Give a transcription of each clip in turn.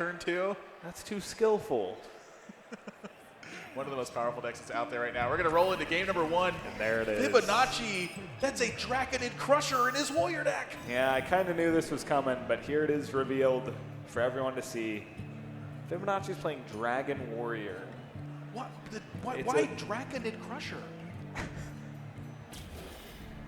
Turn 2. That's too skillful. One of the most powerful decks that's out there right now. We're going to roll into game number 1. And there it is. Fibonacci, that's a Draconid Crusher in his Warrior deck. Yeah, I kind of knew this was coming, but here it is revealed for everyone to see. Fibonacci's playing Dragon Warrior. What? Why Draconid Crusher?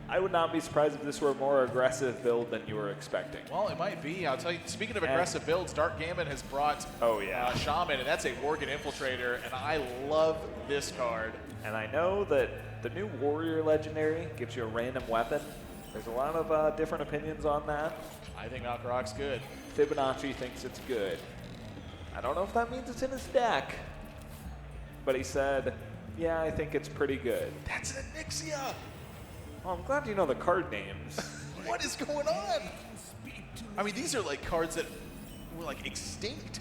I would not be surprised if this were a more aggressive build than you were expecting. Well, it might be. I'll tell you, speaking of aggressive builds, DarkGamin has brought Shaman, and that's a Worgen Infiltrator, and I love this card. And I know that the new Warrior Legendary gives you a random weapon. There's a lot of different opinions on that. I think Alcaraz's good. Fibonacci thinks it's good. I don't know if that means it's in his deck, but he said, yeah, I think it's pretty good. That's an Onyxia! Well, I'm glad you know the card names. What is going on? I mean, these are like cards that were like extinct.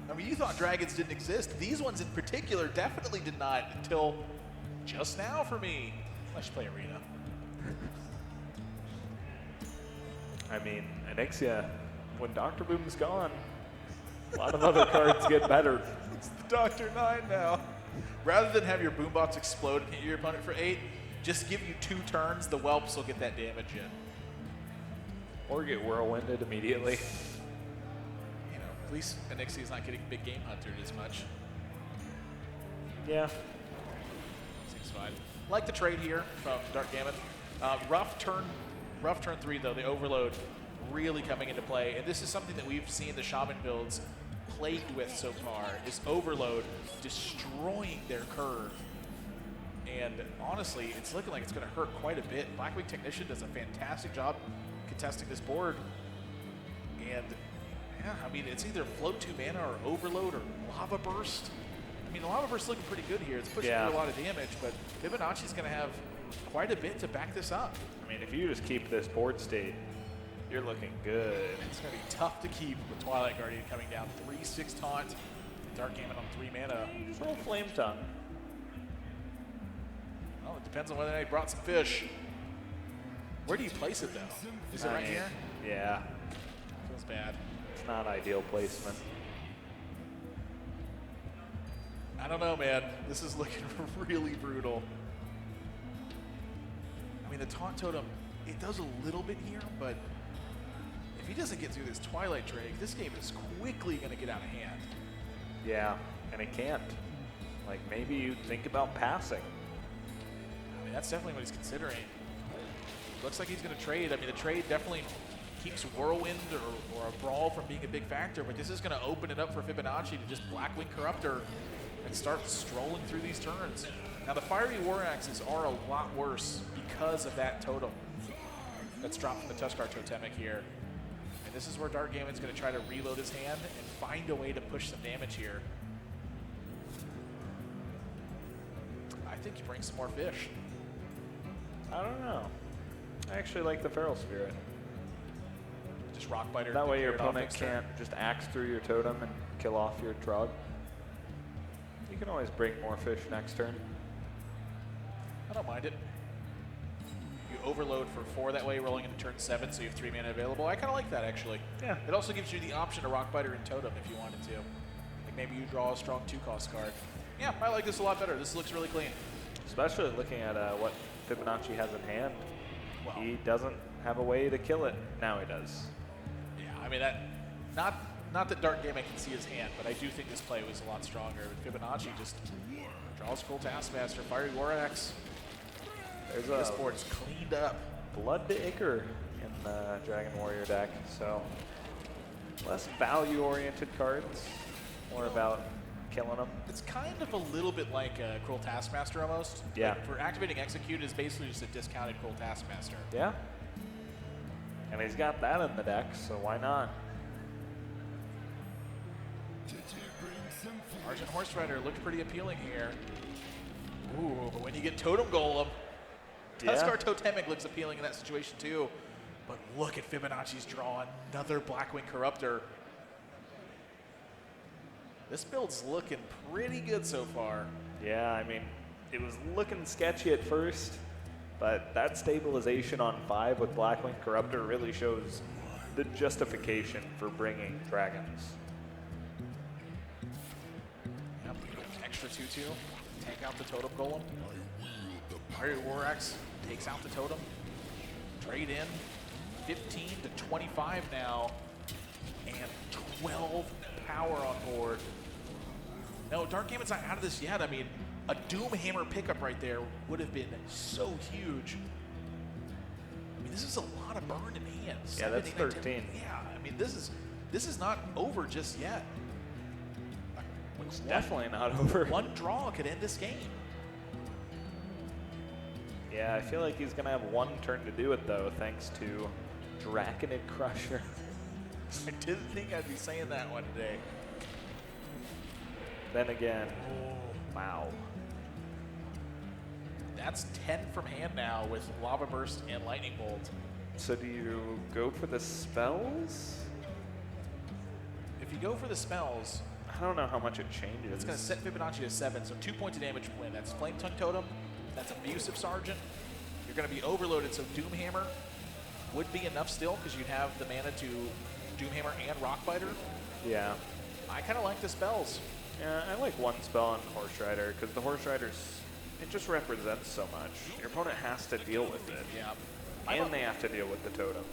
I mean, you thought dragons didn't exist. These ones in particular definitely did not until just now for me. I should play Arena. I mean, Onyxia, when Dr. Boom's gone, a lot of other cards get better. It's the Dr. 9 now. Rather than have your boombox explode and hit your opponent for 8, just give you 2 turns, the whelps will get that damage in. Or get whirlwinded immediately. You know, at least Onyxia's not getting big game hunted as much. Yeah. Seems fine. Like the trade here from DarkGamin. Rough turn 3 though, the overload really coming into play. And this is something that we've seen the Shaman builds plagued with so far, is overload destroying their curve. And honestly, it's looking like it's going to hurt quite a bit. Blackwing Technician does a fantastic job contesting this board. And yeah, I mean, it's either float 2 mana or overload or lava burst. I mean, the lava burst is looking pretty good here. It's pushing through a lot of damage, but Fibonacci's going to have quite a bit to back this up. I mean, if you just keep this board state, you're looking good. It's going to be tough to keep with Twilight Guardian coming down 3/6 taunt. DarkGamin on 3 mana. Just roll Flame Tongue. Well, it depends on whether they brought some fish. Where do you place it, though? Is it right here? Yeah. Feels bad. It's not ideal placement. I don't know, man. This is looking really brutal. I mean, the Taunt Totem, it does a little bit here, but if he doesn't get through this Twilight Drake, this game is quickly going to get out of hand. Yeah, and it can't. Like, maybe you think about passing. I mean, that's definitely what he's considering. Looks like he's going to trade. I mean, the trade definitely keeps Whirlwind or a Brawl from being a big factor, but this is going to open it up for Fibonacci to just Blackwing Corruptor and start strolling through these turns. Now, the Fiery War Axes are a lot worse because of that totem that's dropped from the Tuskar Totemic here. And this is where DarkGamin's going to try to reload his hand and find a way to push some damage here. I think he brings some more fish. I don't know. I actually like the Feral Spirit. Just Rockbiter. That way your opponent can't just axe through your totem and kill off your Trog. You can always bring more fish next turn. I don't mind it. You overload for 4 that way, rolling into turn 7, so you have 3 mana available. I kind of like that, actually. Yeah. It also gives you the option to Rockbiter and Totem if you wanted to. Like maybe you draw a strong 2-cost card. Yeah, I like this a lot better. This looks really clean. Especially looking at what Fibonacci has in hand. Well, he doesn't have a way to kill it. Now he does. Yeah, I mean, not that DarkGamin can see his hand, but I do think this play was a lot stronger. But Fibonacci just draws Cruel Taskmaster, Fiery War Axe. This board's cleaned up. Blood to Ichor in the Dragon Warrior deck, so less value-oriented cards, more about killing them. It's kind of a little bit like a Cruel Taskmaster almost. Yeah. Like for activating Execute is basically just a discounted Cruel Taskmaster. Yeah. And he's got that in the deck, so why not? Argent Horse Rider looked pretty appealing here. Ooh, but when you get Totem Golem, Tuskar Totemic looks appealing in that situation too. But look at Fibonacci's draw, another Blackwing Corruptor. This build's looking pretty good so far. Yeah, I mean, it was looking sketchy at first, but that stabilization on 5 with Blackwing Corruptor really shows the justification for bringing dragons. Yep, extra 2-2. Take out the totem golem. Fiery Warrax takes out the totem. Trade in 15 to 25 now. And 12 power on board. No, DarkGamin's not out of this yet. I mean, a Doomhammer pickup right there would have been so huge. I mean, this is a lot of burn in hand. Yeah, that's 13. Yeah, I mean, this is not over just yet. It's definitely not over. One draw could end this game. Yeah, I feel like he's going to have one turn to do it, though, thanks to Draconid Crusher. I didn't think I'd be saying that one today. Then again, wow. That's 10 from hand now with Lava Burst and Lightning Bolt. So do you go for the spells? If you go for the spells, I don't know how much it changes. it's going to set Fibonacci to 7, so 2 points of damage per win. That's Flame Tongue Totem, that's Abusive Sergeant. You're going to be overloaded, so Doomhammer would be enough still because you'd have the mana to Doomhammer and Rockbiter. Yeah. I kind of like the spells. Yeah, I like one spell on Horse Rider because the Horse Rider's, it just represents so much. Your opponent has to deal with it. Yeah. And they have to deal with the totem.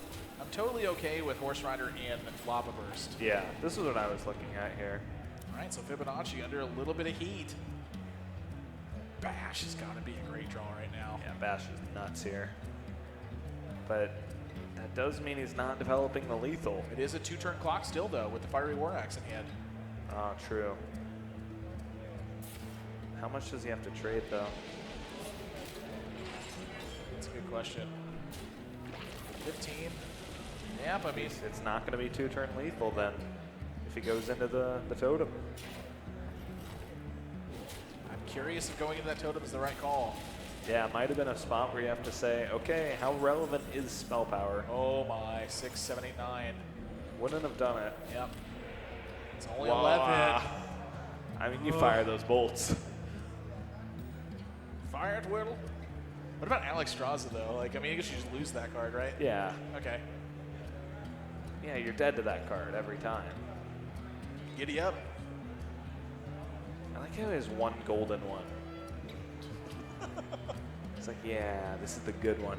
I'm totally okay with Horse Rider and Lava Burst. Yeah, this is what I was looking at here. All right, so Fibonacci under a little bit of heat. Bash has got to be a great draw right now. Yeah, Bash is nuts here. But that does mean he's not developing the lethal. It is a 2-turn clock still, though, with the Fiery War Axe in hand. Oh, true. How much does he have to trade, though? That's a good question. 15. Yep, I mean, It's not going to be 2-turn lethal then if he goes into the totem. I'm curious if going into that totem is the right call. Yeah, it might have been a spot where you have to say, okay, how relevant is spell power? Oh my, 6, 7, 8, 9. Wouldn't have done it. Yep. It's only Wow. 11. I mean, you fire those bolts. Fire at Whirtle. What about Alex Straza, though? Like, I mean, I guess you just lose that card, right? Yeah. Okay. Yeah, you're dead to that card every time. Giddy up. I like how he has one golden one. It's like, yeah, this is the good one.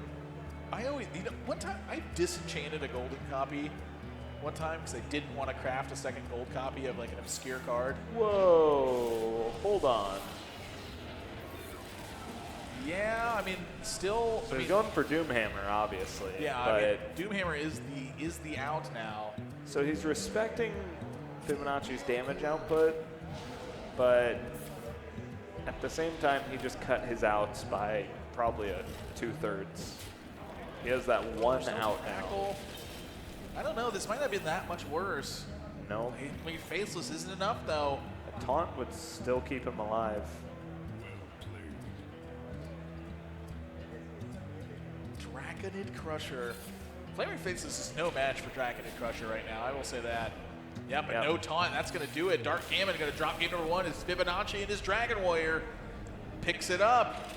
I always, you know, one time I disenchanted a golden copy one time because I didn't want to craft a second gold copy of like an obscure card. Whoa, hold on. Yeah, I mean, still. So I he's mean, going for Doomhammer, obviously. yeah, but I mean, Doomhammer is the out now. so he's respecting Fibonacci's damage output, but at the same time, he just cut his outs by probably a 2/3. He has that one out now. Tackle. I don't know. This might not be that much worse. No, I mean, Faceless isn't enough, though. a taunt would still keep him alive. Draconid Crusher. Flaming Faceless is no match for Draconid Crusher right now. I will say that. Yeah, but Yep. no taunt. That's going to do it. DarkGamin going to drop game number 1. His Fibonacci and his Dragon Warrior picks it up.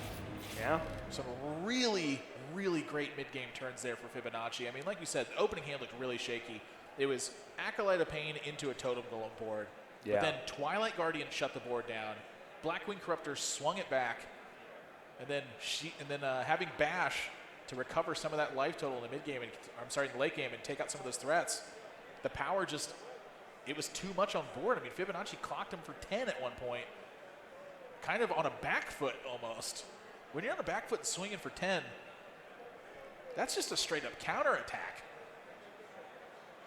Yeah. Some really, really great mid-game turns there for Fibonacci. I mean, like you said, the opening hand looked really shaky. It was Acolyte of Pain into a Totem Golem board. Yeah. But then Twilight Guardian shut the board down. Blackwing Corruptor swung it back. And then having Bash to recover some of that life total in the mid game, in the late game, and take out some of those threats. The power just, it was too much on board. I mean, Fibonacci clocked him for 10 at one point, kind of on a back foot almost. When you're on a back foot and swinging for 10, that's just a straight up counterattack.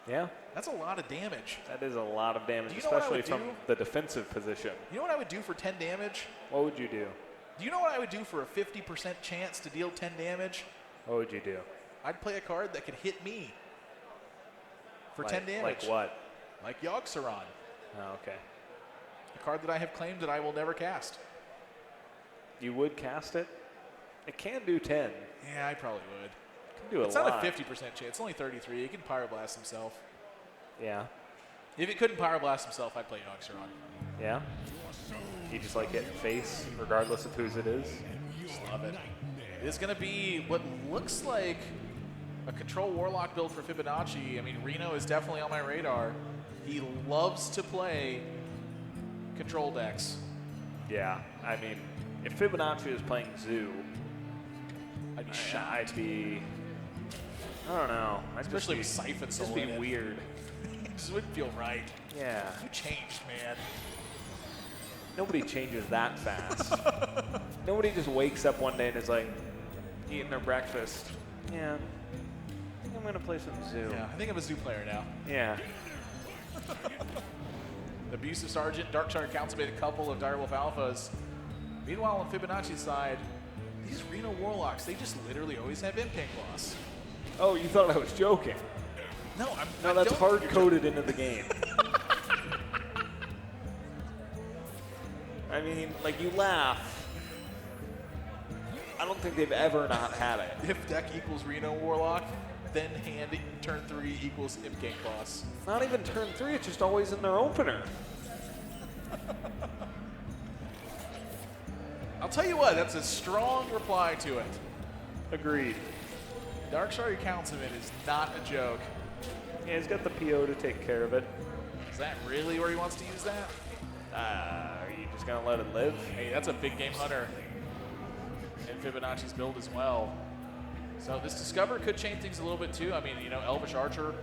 Yeah. That's a lot of damage. That is a lot of damage, Do you know what I especially would from do? the defensive position. You know what I would do for 10 damage? What would you do? Do you know what I would do for a 50% chance to deal 10 damage? What would you do? I'd play a card that could hit me for 10 damage. Like what? Like Yogg-Saron, Oh, okay. a card that I have claimed that I will never cast. You would cast it? It can do 10. Yeah, I probably would. It can do It's a not lot. a 50% chance. It's only 33. He can Pyroblast himself. Yeah. If he couldn't Pyroblast himself, I'd play Yogg-Saron. Yeah. You just like hitting face, regardless of whose it is. Just love it. It's going to be what looks like a control Warlock build for Fibonacci. I mean, Reno is definitely on my radar. He loves to play control decks. Yeah, I mean, if Fibonacci was playing Zoo, I'd be shocked. I'd be, I don't know. Especially with Siphon Soul. Just be in it. weird. It just wouldn't feel right. Yeah. You changed, man. Nobody changes that fast. Nobody just wakes up one day and is like, eating their breakfast. Yeah, I think I'm going to play some Zoo. Yeah, I think I'm a Zoo player now. Yeah. The Abusive Sergeant, Dark Shard Council made a couple of Direwolf Alphas. Meanwhile, on Fibonacci's side, these Reno Warlocks, they just literally always have Impink loss. Oh, you thought I was joking. No, No, that's hard-coded into the game. I mean, like, you laugh. I don't think they've ever not had it. If deck equals Reno Warlock, then hand turn 3 equals Impink loss. Not even turn 3, it's just always in their opener. I'll tell you what, that's a strong reply to it. Agreed. Dark Shard Councilman is not a joke. Yeah, he's got the PO to take care of it. Is that really where he wants to use that? Are you just going to let it live? Hey, that's a big game hunter in Fibonacci's build as well. So this Discover could change things a little bit too. I mean, you know, Elvish Archer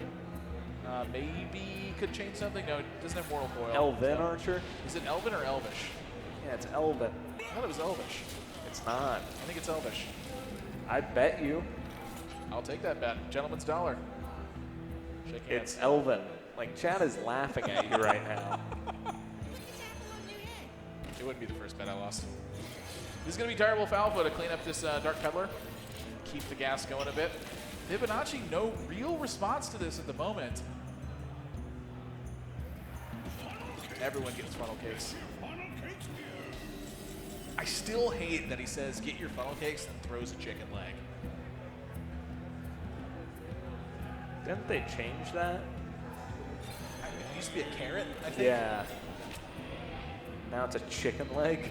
maybe could change something. No, it doesn't have Mortal Coil. Elven Archer? Is it Elven or Elvish? Yeah, it's Elven. I thought it was Elvish. It's not. I think it's Elvish. I bet you. I'll take that bet. Gentleman's dollar. Shake hands. It's Elven. Like, Chad is laughing at you right now. It wouldn't be the first bet I lost. This is going to be Direwolf Alpha to clean up this Dark Peddler. Keep the gas going a bit. Fibonacci, no real response to this at the moment. Everyone gets funnel cakes. I still hate that he says, get your funnel cakes, and throws a chicken leg. Didn't they change that? It used to be a carrot, I think. Yeah. Now it's a chicken leg?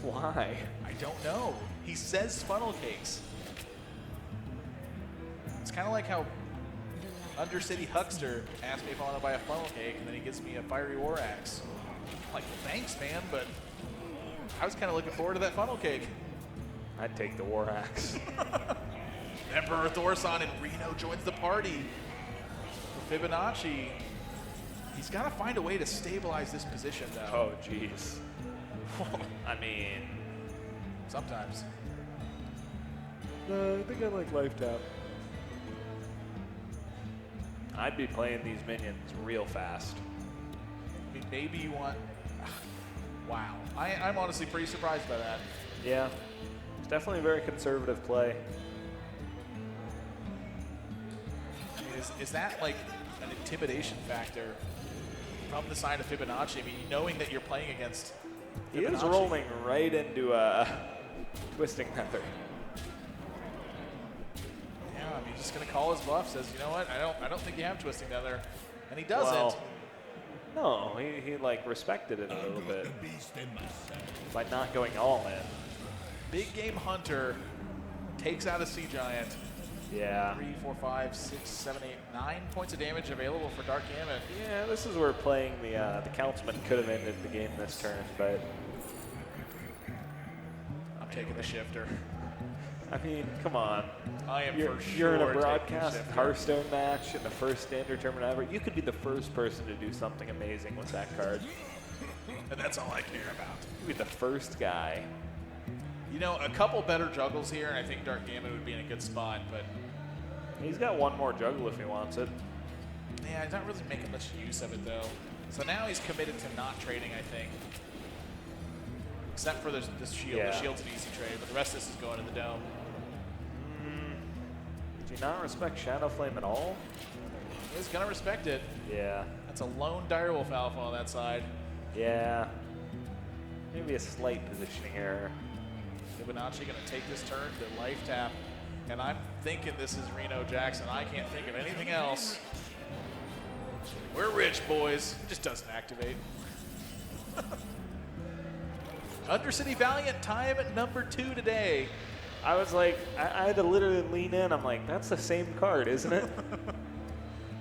Why? I don't know. He says funnel cakes. It's kind of like how Undercity Huckster asked me if I want to buy a funnel cake, and then he gives me a fiery war axe. I'm like, thanks, man, but I was kind of looking forward to that funnel cake. I'd take the war axe. Emperor Thorson and Reno joins the party. For Fibonacci, he's got to find a way to stabilize this position, though. Oh, jeez. I mean, Sometimes. I think I like Life Tap. I'd be playing these minions real fast. I mean, maybe you want... Wow. I'm honestly pretty surprised by that. Yeah. It's definitely a very conservative play. I mean, is that like an intimidation factor from the side of Fibonacci? I mean, knowing that you're playing against He Fibonacci. is rolling right into a Twisting Nether. Yeah, I mean, just gonna call his bluff. Says, you know what? I don't think you have Twisting Nether, and he doesn't. Well, no, he like respected it a little bit by not going all in. Big Game Hunter takes out a Sea Giant. Yeah. 3, 4, 5, 6, 7, 8, 9 points of damage available for DarkGamin. Yeah, this is where playing the Councilman could have ended the game this turn, but I'm taking the shifter. I mean, come on. I am You're, for sure you're in a taking the broadcast shifter. Hearthstone match in the first standard tournament ever. You could be the first person to do something amazing with that card. And that's all I care about. You could be the first guy. You know, a couple better juggles here, and I think DarkGamin would be in a good spot, but He's got one more juggle if he wants it. yeah, he's not really making much use of it, though. So now he's committed to not trading, I think. Except for this shield. Yeah. The shield's an easy trade, but the rest of this is going to the dome. Does he not respect Shadow Flame at all? He's going to respect it. Yeah. That's a lone Direwolf Alpha on that side. Yeah. Maybe a slight positioning error. Fibonacci going to take this turn to life tap. And I'm thinking this is Reno Jackson. I can't think of anything else. We're rich, boys. It just doesn't activate. Undercity Valiant time at number 2 today. I was like, I had to literally lean in. I'm like, that's the same card, isn't it?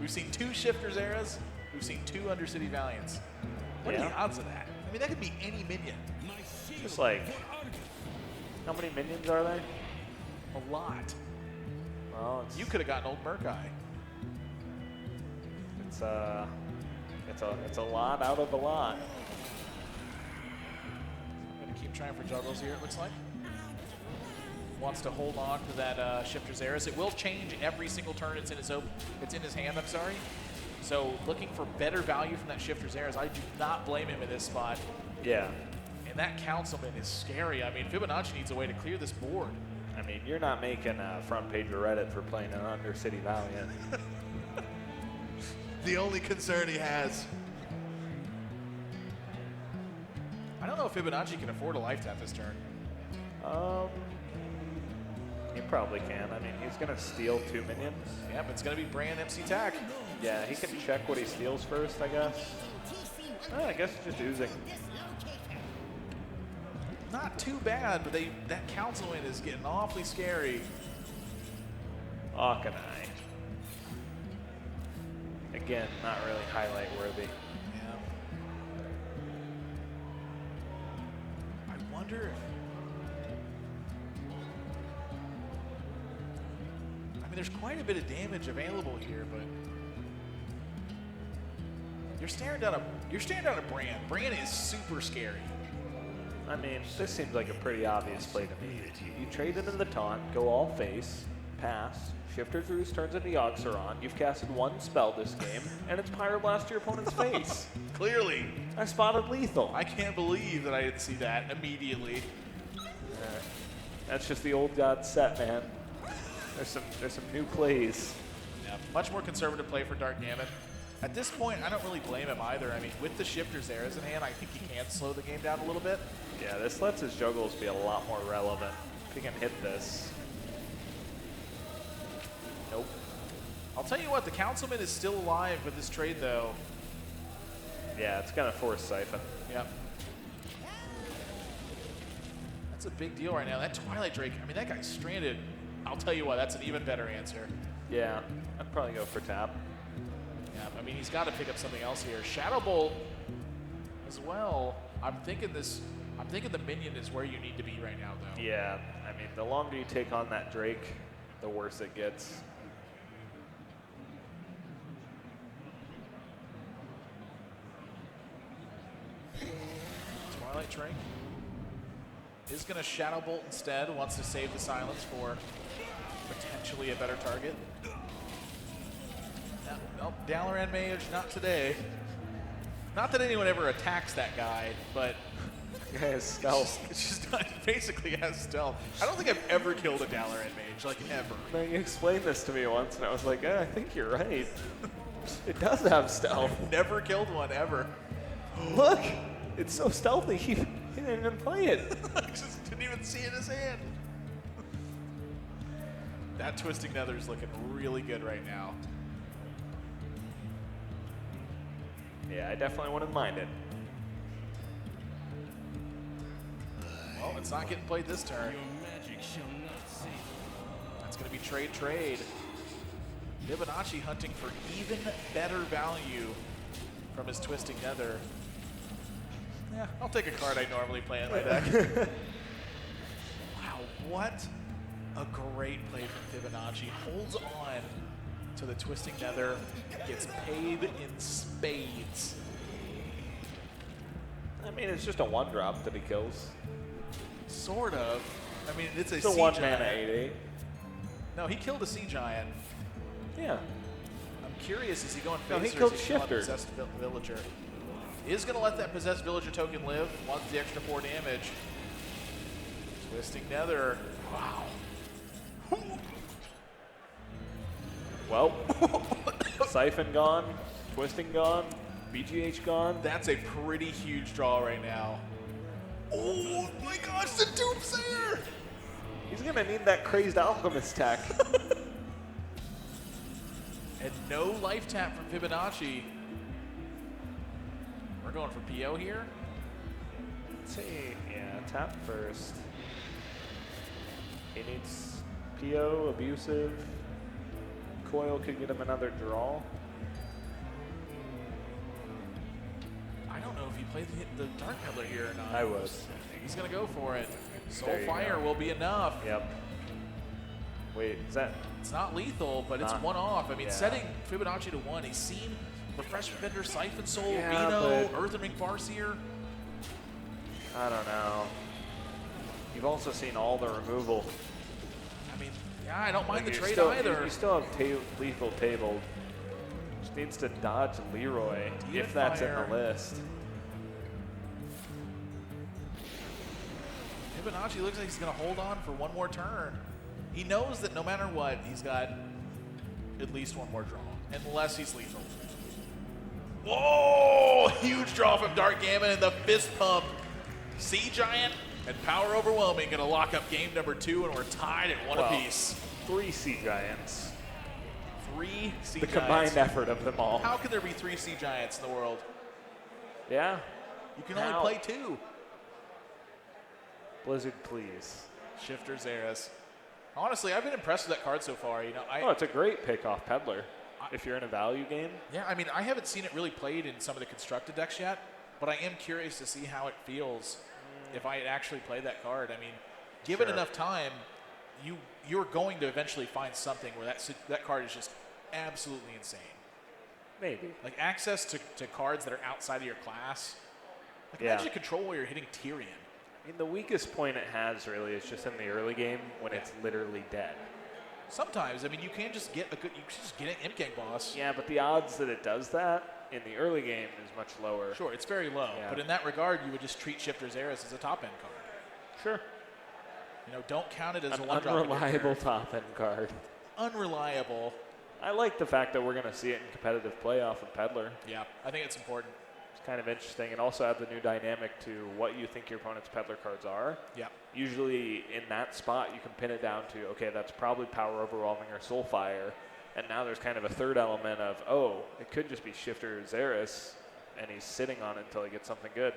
We've seen 2 Shifters Eras. We've seen 2 Undercity Valiants. What are the odds of that? I mean, that could be any minion. Just like, how many minions are there? A lot. Well, You could have gotten old Murkai. it's a lot out of a lot. I'm gonna keep trying for juggles here. It looks like wants to hold on to that Shifter's Eras. It will change every single turn. It's in his hand. I'm sorry. So looking for better value from that Shifter's Eras. I do not blame him in this spot. Yeah. And that Councilman is scary. I mean, Fibonacci needs a way to clear this board. I mean, you're not making a front page of Reddit for playing an Undercity Valiant. The only concern he has. I don't know if Fibonacci can afford a life tap this turn. He probably can. I mean, he's going to steal 2 minions. Yep, it's going to be Brand MC Tack. Yeah, he can check what he steals first, I guess. I guess it's just oozing. Not too bad, but that Councilman is getting awfully scary. Akanai. Again, not really highlight worthy. Yeah. I wonder if... I mean, there's quite a bit of damage available here, but... You're staring down a Brand. Brand is super scary. I mean, this seems like a pretty obvious play to me. You trade into the taunt, go all face, pass, Shifter's Roost turns into Yogg-Saron. You've casted 1 spell this game, and it's Pyroblast to your opponent's face. Clearly. I spotted lethal. I can't believe that I didn't see that immediately. That's just the old god set, man. There's some new plays. Yeah, much more conservative play for DarkGamin. At this point, I don't really blame him either. I mean, with the Shifters Eras in hand, I think he can slow the game down a little bit. Yeah, this lets his juggles be a lot more relevant. If he can hit this. Nope. I'll tell you what, the Councilman is still alive with this trade, though. Yeah, it's going to force Siphon. Yep. That's a big deal right now. That Twilight Drake, I mean, that guy's stranded. I'll tell you what, that's an even better answer. Yeah, I'd probably go for tap. Yeah, I mean, he's got to pick up something else here. Shadow Bolt as well. I'm thinking the minion is where you need to be right now, though. Yeah, I mean, the longer you take on that Drake, the worse it gets. Twilight Drake is going to Shadow Bolt instead. Wants to save the silence for potentially a better target. Nope, Dalaran Mage, not today. Not that anyone ever attacks that guy, but He has stealth. it's just not, basically has stealth. I don't think I've ever killed a Dalaran Mage, like ever. Man, you explained this to me once, and I was like, I think you're right. It does have stealth. Never killed one, ever. Look, it's so stealthy, he didn't even play it. I just didn't even see it in his hand. That Twisting Nether is looking really good right now. Yeah, I definitely wouldn't mind it. Well, it's not getting played this turn. That's going to be trade. Fibonacci hunting for even better value from his Twisting Nether. Yeah, I'll take a card I normally play in my deck. Wow, what a great play from Fibonacci. Holds on to the Twisting Nether, gets paid in spades. I mean, it's just a 1-drop that he kills. Sort of. I mean, it's a It's a sea 1 giant. mana 8/8. No, he killed a sea giant. Yeah. I'm curious, is he going face No, he or killed is he killing Shifter. possessed villager? Is going to let that possessed villager token live, wants the extra 4 damage. Twisting Nether. Wow. Well, Siphon gone, Twisting gone, BGH gone. That's a pretty huge draw right now. Oh my gosh, the Doomsayer! He's gonna need that crazed alchemist tech. And no life tap from Fibonacci. We're going for PO here. Let's see, yeah, tap first. He needs PO, abusive. Coil could get him another draw. I don't know if he played the Dark Peddler here or not. I would. He's going to go for it. Soul There you Fire go. will be enough. Yep. Wait, is that? It's not lethal, but it's Not- one off. I mean, yeah. setting Fibonacci to 1. He's seen Refreshment Vendor, Siphon Soul, Yeah, Reno, but- Earthen Ring Farseer. I don't know. You've also seen all the removal. I mean, yeah, I don't mind the You trade still, either. You still have lethal tabled. Just needs to dodge Leroy Demon if that's Fire. in the list. Fibonacci looks like he's going to hold on for one more turn. He knows that no matter what, he's got at least one more draw, unless he's lethal. Whoa! Huge draw from DarkGamin and the fist pump. Sea Giant and Power Overwhelming going to lock up game number 2, and we're tied at 1 apiece. 3 Sea Giants. 3 Sea The Giants. combined effort of them all. How can there be 3 Sea Giants in the world? Yeah. You can How? only play 2. Blizzard, please. Shifter Xerath. Honestly, I've been impressed with that card so far. You know, Oh, it's a great pick off Peddler. If you're in a value game. Yeah, I mean, I haven't seen it really played in some of the constructed decks yet, but I am curious to see how it feels if I had actually played that card. I mean, given Sure. enough time, you're going to eventually find something where that card is just absolutely insane. Maybe. Like access to cards that are outside of your class. Like Yeah. imagine a control where you're hitting Tyrion. I mean, the weakest point it has really is just in the early game when it's literally dead. Sometimes, I mean, you can just get you can just get an Imp Gang boss. Yeah, but the odds that it does that in the early game is much lower. Sure, it's very low, Yeah. but in that regard, you would just treat Shifter Xerath as a top end card. Sure. You know, don't count it as An a one drop. unreliable top end card. Unreliable. I like the fact that we're going to see it in competitive playoff with Peddler. Yeah, I think it's important. It's kind of interesting. It also adds a new dynamic to what you think your opponent's Peddler cards are. Yeah. Usually in that spot, you can pin it down to, okay, that's probably Power Overwhelming or Soulfire. And now there's kind of a third element of, oh, it could just be Shifter Xerath, and he's sitting on it until he gets something good.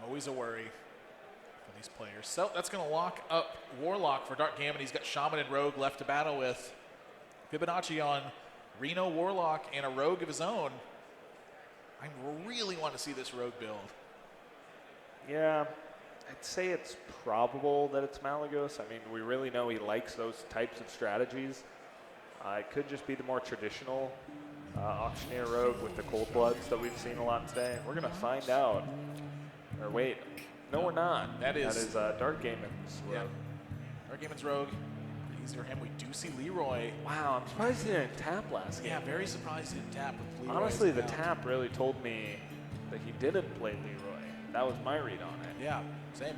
Always a worry for these players. So that's going to lock up Warlock for DarkGamin. He's got Shaman and Rogue left to battle with. Fibonacci on Reno, Warlock, and a Rogue of his own. I really want to see this Rogue build. Yeah, I'd say it's probable that it's Malagos. I mean, we really know he likes those types of strategies. It could just be the more traditional Auctioneer Rogue with the Cold Bloods that we've seen a lot today. We're going to find out. Or wait, no, we're not. That is DarkGamin's Rogue. Yeah. DarkGamin's Rogue. Easier him. We do see Leroy. Wow, I'm surprised he didn't tap last game. Yeah, very surprised he didn't tap with Leroy. Honestly, the out. tap really told me that he didn't play Leroy. That was my read on it. Yeah, same.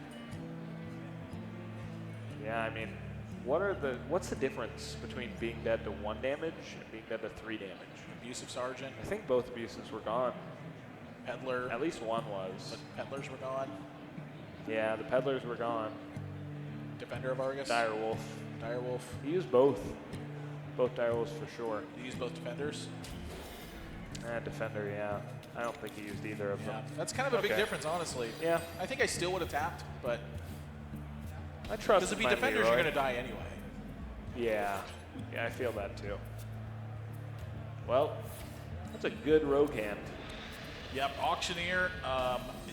Yeah, I mean, what's the difference between being dead to 1 damage and being dead to 3 damage? Abusive Sergeant, I think both abuses were gone. Peddler. At least one was. The Peddlers were gone. Yeah, the Peddlers were gone. Defender of Argus. Direwolf. Direwolf. He used both. Both Direwolves for sure. Did he use both defenders? Defender, yeah. I don't think he used either of Yeah, them. that's kind of a big Okay. difference, honestly. Yeah, I think I still would have tapped, but I trust because if he my defenders, Leroy. you're going to die anyway. Yeah, I feel that too. Well, that's a good rogue hand. Yep, Auctioneer.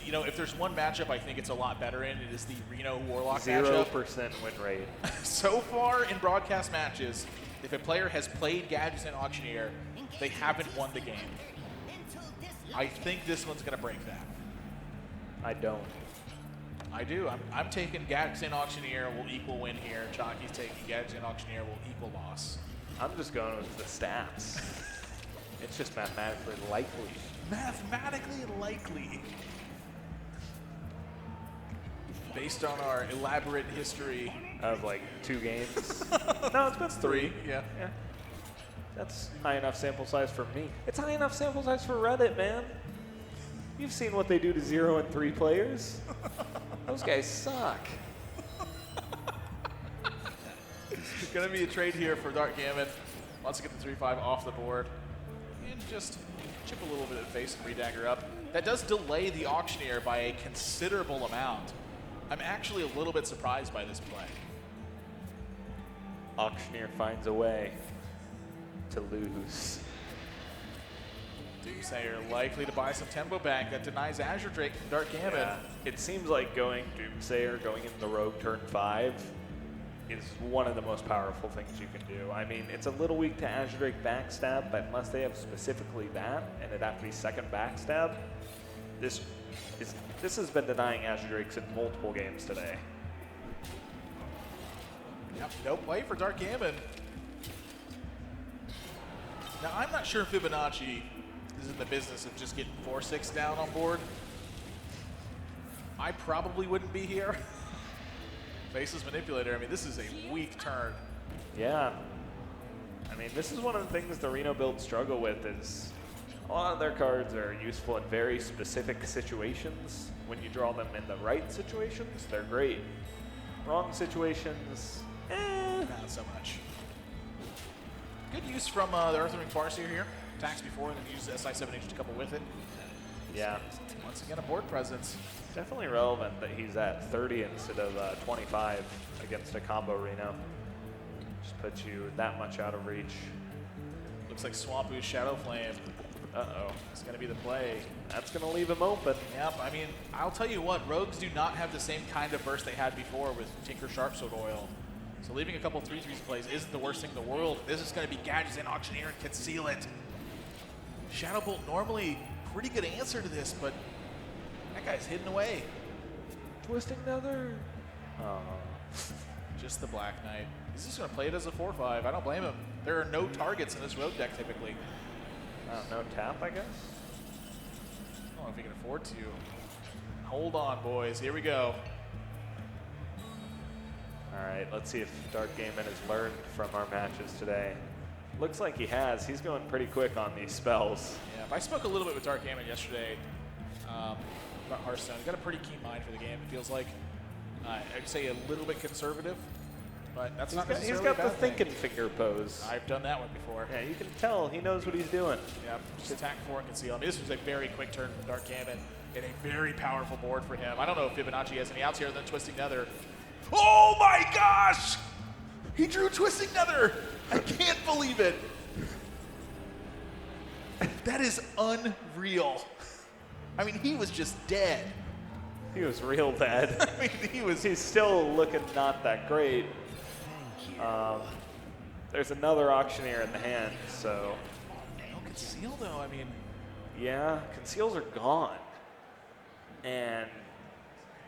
You know, if there's one matchup I think it's a lot better in, it is the Reno Warlock 0% matchup. win rate. So far in broadcast matches, if a player has played Gadgets and Auctioneer, they haven't won the game. I think this one's going to break that. I don't. I do. I'm taking Gadgets and Auctioneer will equal win here. Chalky's taking Gadgets and Auctioneer will equal loss. I'm just going with the stats. It's just mathematically likely. Mathematically likely. Based on our elaborate history. Of like 2 games. No, it's been 3. Yeah. Yeah. That's high enough sample size for me. It's high enough sample size for Reddit, man. You've seen what they do to 0 and 3 players. Those guys suck. There's going to be a trade here for DarkGamin. Wants to get the 3-5 off the board. And just chip a little bit of face and redagger up. That does delay the Auctioneer by a considerable amount. I'm actually a little bit surprised by this play. Auctioneer finds a way to lose. Doomsayer likely to buy some tempo back. That denies Azure Drake from DarkGamin. Yeah. It seems like going Doomsayer, going into the Rogue turn 5 is one of the most powerful things you can do. I mean, it's a little weak to Azure Drake backstab, but unless they have specifically that, and it'd have to be second backstab, this has been denying Azure Drakes in multiple games today. Yep, no play for DarkGamin. Now, I'm not sure Fibonacci is in the business of just getting 4-6 down on board. I probably wouldn't be here. Faceless Manipulator, I mean, this is a weak turn. Yeah. I mean, this is one of the things the Reno builds struggle with is a lot of their cards are useful in very specific situations. When you draw them in the right situations, they're great. Wrong situations, Not so much. Good use from the Earthring Farseer here. Attacks before and then uses SI-7H to couple with it. yeah. Once again, a board presence. Definitely relevant that he's at 30 instead of 25 against a combo Reno. Just puts you that much out of reach. Looks like Swamp Ooze Shadow Flame. Uh-oh. It's going to be the play. That's going to leave him open. Yep, I mean, I'll tell you what, Rogues do not have the same kind of burst they had before with Tinker Sharpsword Oil. So leaving a couple 3/3 plays isn't the worst thing in the world. This is going to be Gadgets and Auctioneer and Conceal it. Shadow Bolt normally pretty good answer to this, but that guy's hidden away. Twisting Nether. Oh. Just the Black Knight. He's just going to play it as a 4/5. I don't blame him. There are no targets in this Rogue deck typically. No tap, I guess? I don't know if he can afford to. Hold on, boys. Here we go. All right, let's see if DarkGamin has learned from our matches today. Looks like he has. He's going pretty quick on these spells. Yeah, I spoke a little bit with DarkGamin yesterday about Hearthstone. He's got a pretty keen mind for the game, it feels like. I'd say a little bit conservative, but that's not necessarily He's got a the bad thing. thinking finger pose. I've done that one before. Yeah, you can tell he knows what he's doing. Yeah, just attack for and conceal. I mean, this was a very quick turn from DarkGamin and a very powerful board for him. I don't know if Fibonacci has any outs here than Twisting Nether. Oh my gosh! He drew Twisting Nether! I can't believe it. That is unreal. I mean, he was just dead. He was real dead. I mean, He's still looking not that great. There's another Auctioneer in the hand, so. No conceal though, I mean. Yeah, conceals are gone. And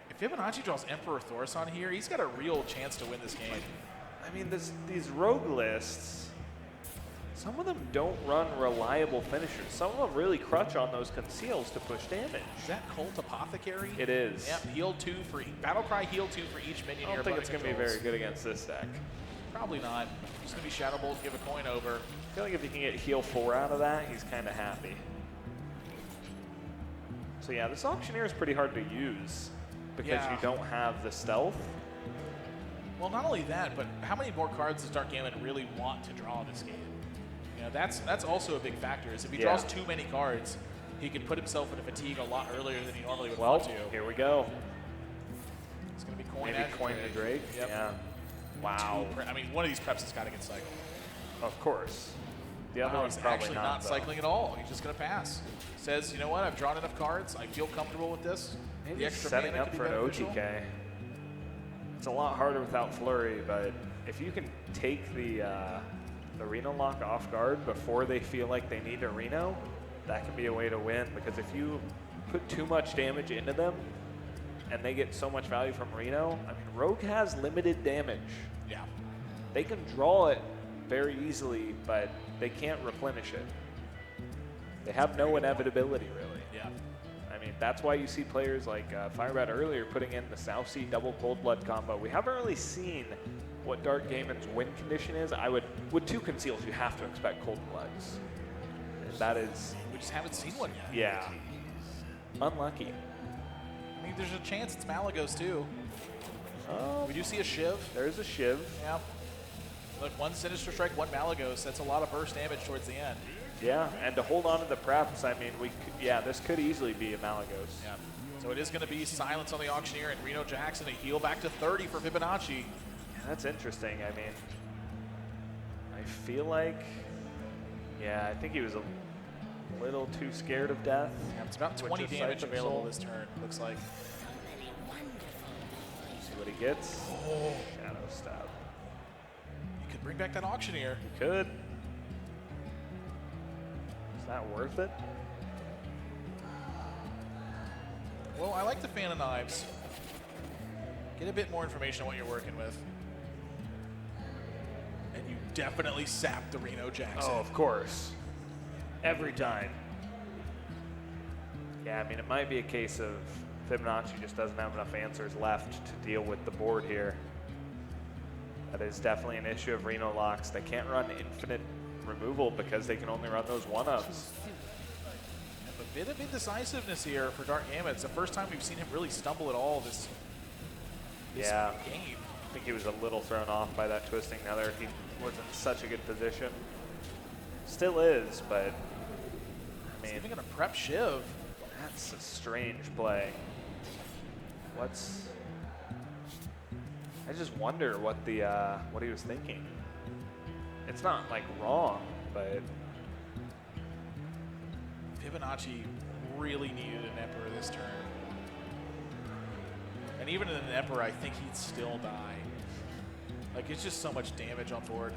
If Fibonacci draws Emperor Thorson here, he's got a real chance to win this game. I mean, these rogue lists, some of them don't run reliable finishers. Some of them really crutch on those conceals to push damage. Is that Cult Apothecary? It is. Yep, heal 2 for Battlecry, heal 2 for each minion I your don't think opponent it's going to be controls. very good against this deck. Probably not. Just going to be Shadow Bolt, give a coin over. I feel like if you can get heal 4 out of that, he's kind of happy. So yeah, this Auctioneer is pretty hard to use because you don't have the stealth. Well, not only that, but how many more cards does DarkGamin really want to draw in this game? You know, that's also a big factor. Is if he draws too many cards, he can put himself into fatigue a lot earlier than he normally would want to. Here we go. It's going to be coin. Maybe coin the Drake. Yep. Yeah. Wow. I mean, one of these preps has got to get cycled. Of course. The other one's he's probably actually not though. cycling at all. He's just going to pass. Says, you know what? I've drawn enough cards. I feel comfortable with this. Maybe The extra setting mana up could for be an beneficial. OTK. It's a lot harder without Flurry, but if you can take the Reno lock off guard before they feel like they need a Reno, that can be a way to win. Because if you put too much damage into them and they get so much value from Reno, I mean, Rogue has limited damage. Yeah. They can draw it very easily, but they can't replenish it. They have no inevitability, really. Yeah. I mean, that's why you see players like Firebat earlier putting in the South Sea double Cold Blood combo. We haven't really seen what DarkGamin's win condition is. With 2 conceals, you have to expect Cold Bloods. And that is, We just haven't seen one yet. yeah, unlucky. I mean, there's a chance it's Malagos too. Oh, We do see a Shiv. there's a Shiv. Yeah. Look, 1 Sinister Strike, 1 Malagos. That's a lot of burst damage towards the end. Yeah, and to hold on to the preps, I mean, this could easily be a Malagos. Yeah. So it is going to be Silence on the Auctioneer and Reno Jackson. A heal back to 30 for Fibonacci. Yeah, that's interesting. I mean, I feel like, yeah, I think he was a little too scared of death. Yeah, it's about 20 with the damage Siphon available Soul. this turn, looks like. See what he gets. Oh. Shadow Stab. You could bring back that auctioneer. He could. Is that worth it? Well, I like the Fan of Knives. Get a bit more information on what you're working with. And you definitely sapped the Reno Jackson. Oh, of course. Every time. Yeah, I mean, it might be a case of Fibonacci just doesn't have enough answers left to deal with the board here. That is definitely an issue of Reno locks. They can't run infinite removal because they can only run those one-ups. A bit of indecisiveness here for DarkGamin. It's the first time we've seen him really stumble at all this Yeah. game. I think he was a little thrown off by that twisting nether. He was in such a good position. Still is, but I He's mean, even gonna prep Shiv. that's a strange play. I just wonder what what he was thinking. It's not like wrong, but Fibonacci really needed an Emperor this turn. And even in an Emperor, I think he'd still die. Like, it's just so much damage on board.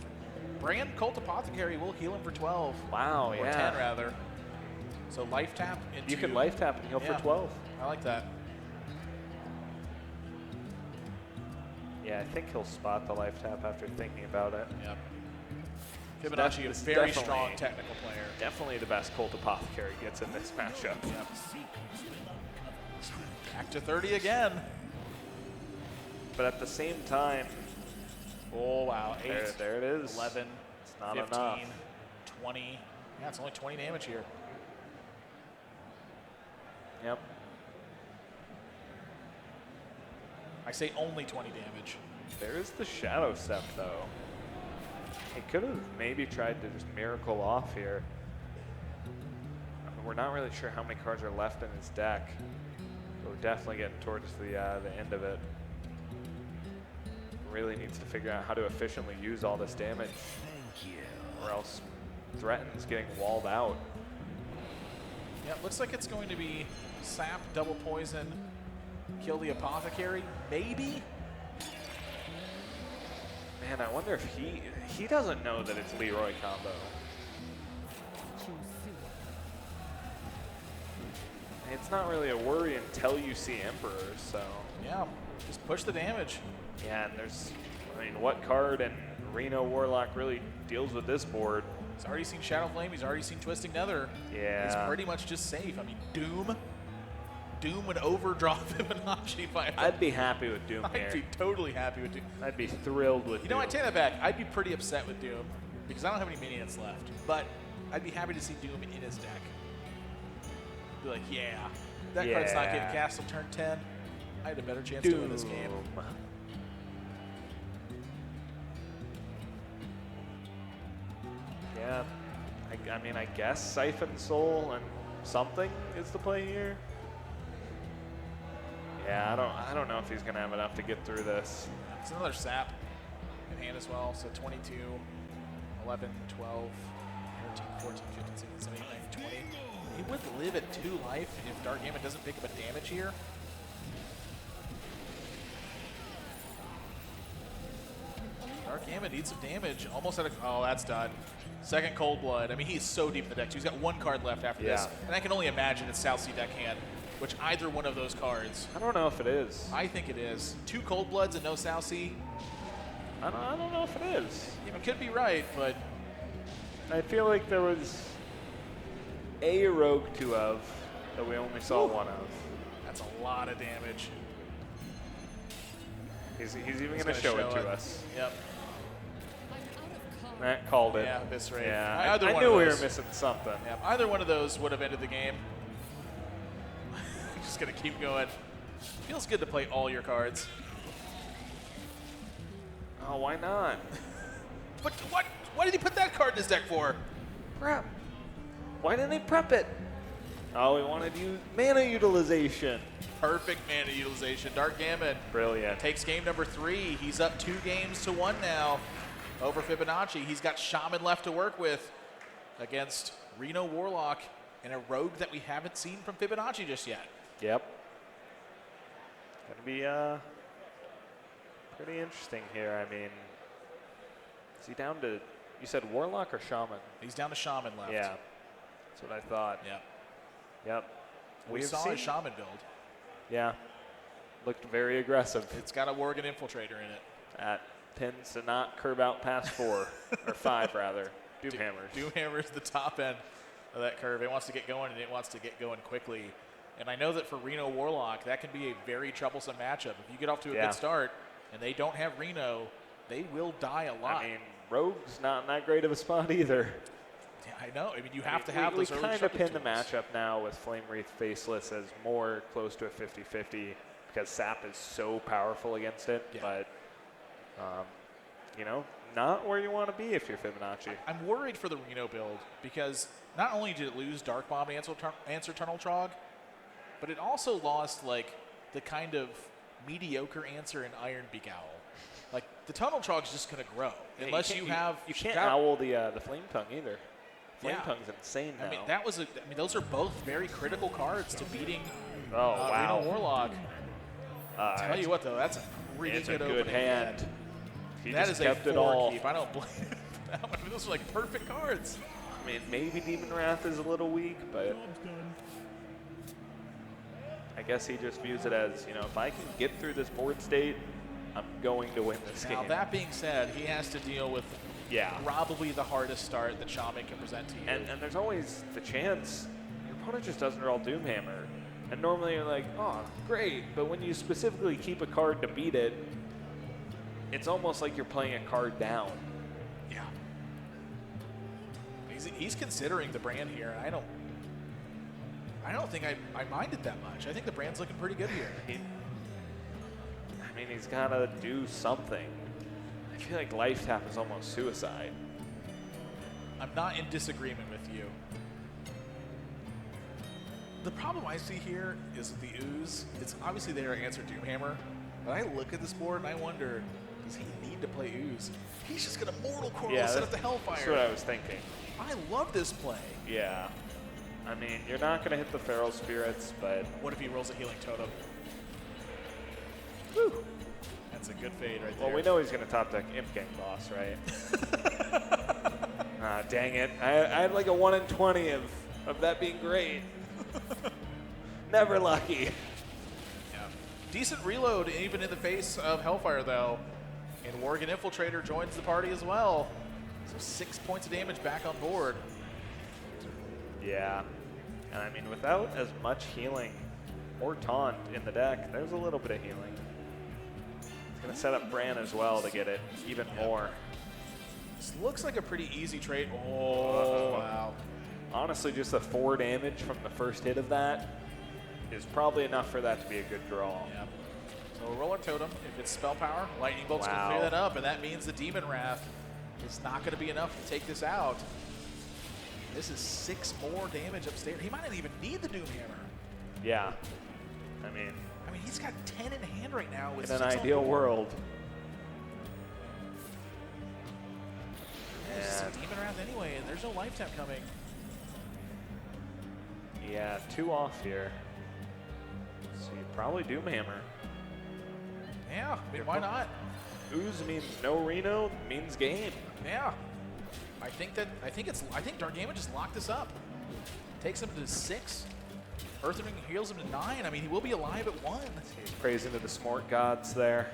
Brand Cult Apothecary will heal him for 12. wow, Or yeah. 10, rather. So life tap into... You can life tap and heal Yeah. for 12. I like that. Yeah, I think he'll spot the life tap after thinking about it. Yep. Fibonacci, a This is very definitely- strong technical player. Definitely the best Cult Apothecary gets in this matchup. Yep. Back to 30 again. But at the same time, Oh, wow. 8, there it is. 11, It's not 15, enough. 20. Yeah, it's only 20 damage here. Yep. I say only 20 damage. There's the Shadow Step, though. He could have maybe tried to just miracle off here. I mean, we're not really sure how many cards are left in his deck. But we're definitely getting towards the end of it. Really needs to figure out how to efficiently use all this damage. Or else threatens getting walled out. Yeah, looks like it's going to be sap, double poison, kill the apothecary, maybe? Man, I wonder if he doesn't know that it's Leroy combo. It's not really a worry until you see Emperor, so. Yeah, just push the damage. Yeah, and I mean, what card in Reno Warlock really deals with this board? He's already seen Shadow Flame, he's already seen Twisting Nether. Yeah. He's pretty much just safe. I mean, Doom would overdraw Fibonacci by I'd be happy with Doom I'd here. be totally happy with Doom. I'd be thrilled with You know, Doom. I take that back. I'd be pretty upset with Doom because I don't have any minions left. But I'd be happy to see Doom in his deck. Be like, yeah, that card's not getting Yeah. cast till turn 10. I had a better chance to win this game. Yeah. I mean, I guess Siphon Soul and something is the play here. Yeah, I don't know if he's gonna have enough to get through this. It's another sap in hand as well. So 22, 11, 12, 13, 14, 15, 16, 17, 19, 20. He would live at 2 life if DarkGamin doesn't pick up a damage here. DarkGamin needs some damage. Almost at a... Oh, that's done. Second Cold Blood. I mean, he's so deep in the deck, too. He's got 1 card left after this. And I can only imagine it's South Sea deckhand, which either one of those cards... I don't know if it is. I think it is. 2 Cold Bloods and no South Sea. I don't know if it is. You could be right, but... I feel like there was a Rogue 2 of that we only saw 1 of. That's a lot of damage. He's even going to show it to us. Yep. That called it. Yeah, Eviscerate. Yeah, Either I one knew of we were those. missing something. Yep. Either one of those would have ended the game. Just going to keep going. Feels good to play all your cards. Oh, why not? But what? Why did he put that card in his deck for? Prep. Why didn't he prep it? Oh, we wanted mana utilization. Perfect mana utilization. DarkGamin Brilliant. takes game number 3. He's up 2 games to 1 now. over Fibonacci. He's got Shaman left to work with against Reno Warlock and a rogue that we haven't seen from Fibonacci just yet. Yep. Gonna be pretty interesting here. I mean, is he down to, you said Warlock or Shaman? He's down to Shaman left. Yeah, that's what I thought. Yep. Yep. We saw his Shaman build. Yeah. Looked very aggressive. It's got a Worgen Infiltrator in it. That tends to not curve out past 4, or 5 rather. Doomhammers. Doomhammer's the top end of that curve. It wants to get going, and it wants to get going quickly. And I know that for Reno Warlock, that can be a very troublesome matchup. If you get off to a good start and they don't have Reno, they will die a lot. I mean, Rogue's not in that great of a spot either. Yeah, I know. I mean, you have to have those early We kind of pin tools. the matchup now with Flame Wreath Faceless as more close to a 50-50 because Sap is so powerful against it. Yeah. But, you know, not where you want to be if you're Fibonacci. I'm worried for the Reno build because not only did it lose Dark Bomb and Answer Tunnel Trog, but it also lost like the kind of mediocre answer in Iron Beak Owl. Like the Tunnel Trog's just going to grow unless you have. You can't owl the Flame Tongue either. Flame Yeah. Tongue's insane now. I mean, those are both very critical cards to beating wow. Reno Warlock. Tell you what though, that's a really it's good a good opening hand. He that just is kept a it all. keep. I don't blame him. I mean, those are like perfect cards. I mean, maybe Demon Wrath is a little weak, but I guess he just views it as, you know, if I can get through this board state, I'm going to win this game. Now that being said, he has to deal with probably the hardest start that Shaman can present to you. And there's always the chance your opponent just doesn't roll Doomhammer. And normally you're like, oh, great. But when you specifically keep a card to beat it, it's almost like you're playing a card down. Yeah. He's considering the brand here. I don't think I minded that much. I think the brand's looking pretty good here. I mean, he's got to do something. I feel like Life Tap is almost suicide. I'm not in disagreement with you. The problem I see here is the Ooze. It's obviously there to answer Doomhammer, but I look at this board and I wonder, does he need to play Ooze? He's just going to Mortal Coil set up the Hellfire. That's what I was thinking. I love this play. Yeah. I mean, you're not going to hit the Feral Spirits, but... What if he rolls a Healing Totem? Whew. That's a good fade right there. Well, we know he's going to top deck Imp Gang Boss, right? Dang it. I had like a 1 in 20 of that being great. Never lucky. Yeah. Decent reload even in the face of Hellfire, though. And Worgen Infiltrator joins the party as well. So 6 points of damage back on board. Yeah. And I mean, without as much healing or taunt in the deck, there's a little bit of healing. It's going to set up Bran as well to get it even more. This looks like a pretty easy trade. Oh, wow. Honestly, just the 4 damage from the first hit of that is probably enough for that to be a good draw. Yeah. So a Roller Totem, if it's spell power, Lightning Bolt's going to clear that up, and that means the Demon Wrath is not going to be enough to take this out. This is 6 more damage upstairs. He might not even need the Doomhammer. Yeah. I mean, he's got 10 in hand right now. With in an ideal world. Yeah, it's a Demon Wrath anyway, and there's no Life Tap coming. Yeah, 2 off here. So you probably Doomhammer. Yeah, I mean, why not? Ooze means no Reno, means game. Yeah. I think DarkGamin just locked this up. Takes him to 6. Earth Ring heals him to 9. I mean, he will be alive at 1. He's praising to the Smort gods there.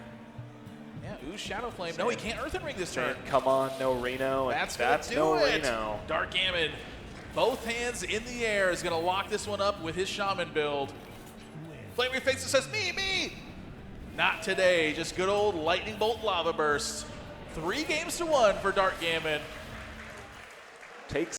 Yeah, Ooze Shadow Flame. No, he can't Earthen Ring this turn. Come on, no Reno. That's no it. Reno. DarkGamin, both hands in the air, is going to lock this one up with his Shaman build. Flame Wreath Faceless says, me. Not today. Just good old Lightning Bolt Lava Burst. 3 games to 1 for DarkGamin. Takes